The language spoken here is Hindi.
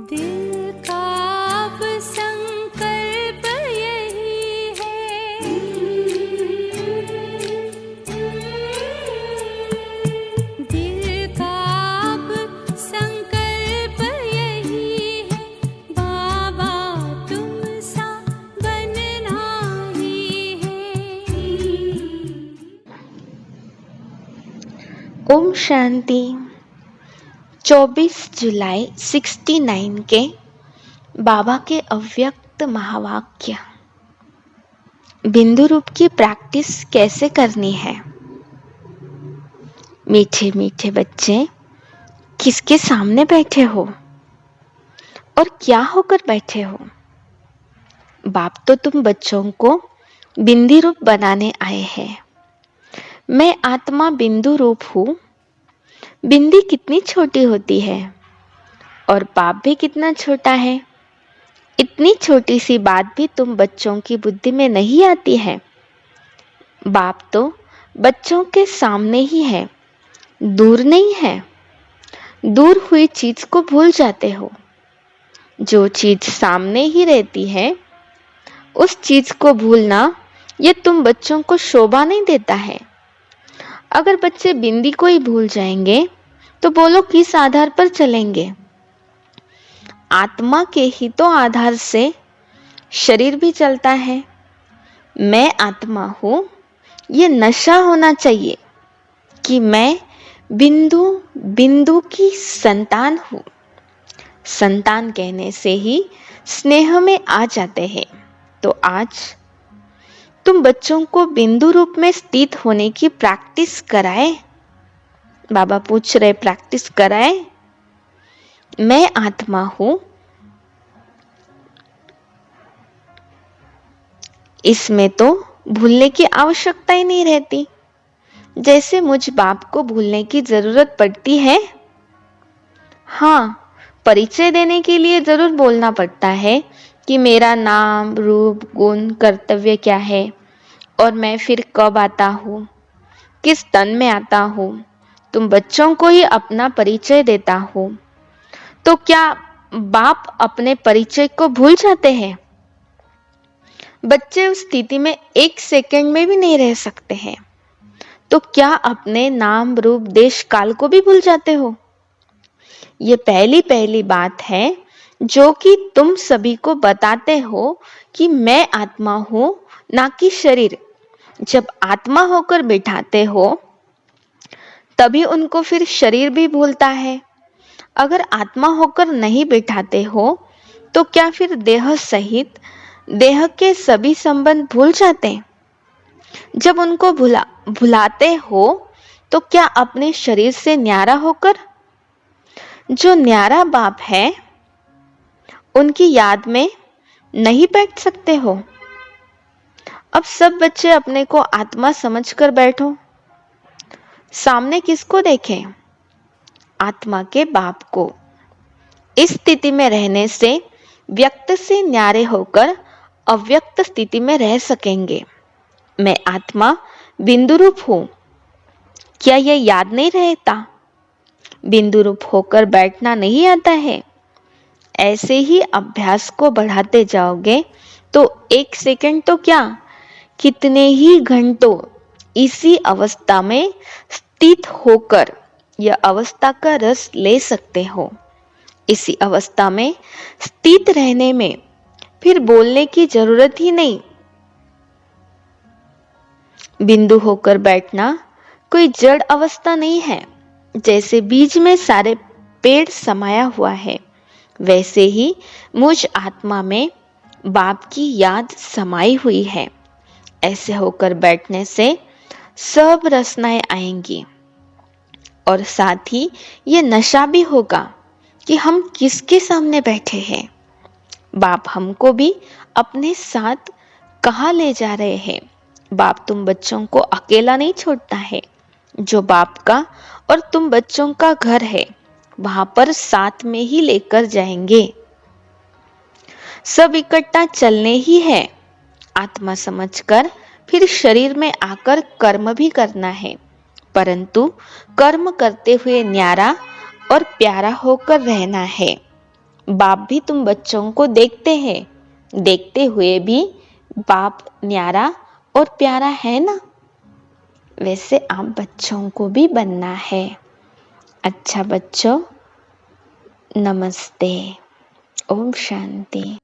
दिल का अब संकल्प यही है, दिल का अब संकल्प यही है, बाबा तुम सा बनना ही है। ओम शांति। 24 जुलाई 69 के बाबा के अव्यक्त महावाक्य। बिंदु रूप की प्रैक्टिस कैसे करनी है? मीठे मीठे बच्चे, किसके सामने बैठे हो और क्या होकर बैठे हो? बाप तो तुम बच्चों को बिंदी रूप बनाने आए हैं। मैं आत्मा बिंदु रूप हूँ। बिंदी कितनी छोटी होती है और बाप भी कितना छोटा है। इतनी छोटी सी बात भी तुम बच्चों की बुद्धि में नहीं आती है। बाप तो बच्चों के सामने ही है, दूर नहीं है। दूर हुई चीज को भूल जाते हो। जो चीज सामने ही रहती है उस चीज को भूलना ये तुम बच्चों को शोभा नहीं देता है। अगर बच्चे बिंदी को ही भूल जाएंगे तो बोलो किस आधार पर चलेंगे? आत्मा के ही तो आधार से शरीर भी चलता है। मैं आत्मा हूं, ये नशा होना चाहिए कि मैं बिंदु बिंदु की संतान हूं। संतान कहने से ही स्नेह में आ जाते हैं। तो आज तुम बच्चों को बिंदु रूप में स्थित होने की प्रैक्टिस कराए। बाबा पूछ रहे, प्रैक्टिस कराए? मैं आत्मा हूं, इसमें तो भूलने की आवश्यकता ही नहीं रहती। जैसे मुझ बाप को भूलने की जरूरत पड़ती है। हाँ, परिचय देने के लिए जरूर बोलना पड़ता है कि मेरा नाम, रूप, गुण, कर्तव्य क्या है और मैं फिर कब आता हूँ, किस तन में आता हूँ। तुम बच्चों को ही अपना परिचय देता हूँ। तो क्या बाप अपने परिचय को भूल जाते हैं? बच्चे उस स्थिति में एक सेकंड में भी नहीं रह सकते हैं। तो क्या अपने नाम, रूप, देश, काल को भी भूल जाते हो? ये पहली बात है जो कि तुम सभी को बताते हो कि मैं आत्मा हूं, ना कि शरीर। जब आत्मा होकर बिठाते हो तभी उनको फिर शरीर भी भूलता है। अगर आत्मा होकर नहीं बिठाते हो तो क्या फिर देह सहित देह के सभी संबंध भूल जाते? जब उनको भुलाते हो तो क्या अपने शरीर से न्यारा होकर? जो न्यारा बाप है उनकी याद में नहीं बैठ सकते हो? अब सब बच्चे अपने को आत्मा समझकर बैठो। सामने किसको देखें? आत्मा के बाप को। इस स्थिति में रहने से व्यक्त से न्यारे होकर अव्यक्त स्थिति में रह सकेंगे। मैं आत्मा बिंदु रूप हूं। क्या यह याद नहीं रहता? बिंदु रूप होकर बैठना नहीं आता है। ऐसे ही अभ्यास को बढ़ाते जाओगे तो एक सेकंड तो क्या, कितने ही घंटों इसी अवस्था में स्थित होकर यह अवस्था का रस ले सकते हो। इसी अवस्था में स्थित रहने में फिर बोलने की जरूरत ही नहीं। बिंदु होकर बैठना कोई जड़ अवस्था नहीं है। जैसे बीज में सारे पेड़ समाया हुआ है, वैसे ही मुझ आत्मा में बाप की याद समाई हुई है। ऐसे होकर बैठने से सब रचनाएं आएंगी और साथ ही ये नशा भी होगा कि हम किसके सामने बैठे हैं। बाप हमको भी अपने साथ कहाँ ले जा रहे हैं। बाप तुम बच्चों को अकेला नहीं छोड़ता है। जो बाप का और तुम बच्चों का घर है वहां पर साथ में ही लेकर जाएंगे। सब इकट्ठा चलने ही है। आत्मा समझकर फिर शरीर में आकर कर्म भी करना है, परंतु कर्म करते हुए न्यारा और प्यारा होकर रहना है। बाप भी तुम बच्चों को देखते हैं, देखते हुए भी बाप न्यारा और प्यारा है ना, वैसे आप बच्चों को भी बनना है। अच्छा बच्चों, नमस्ते। ओम शांति।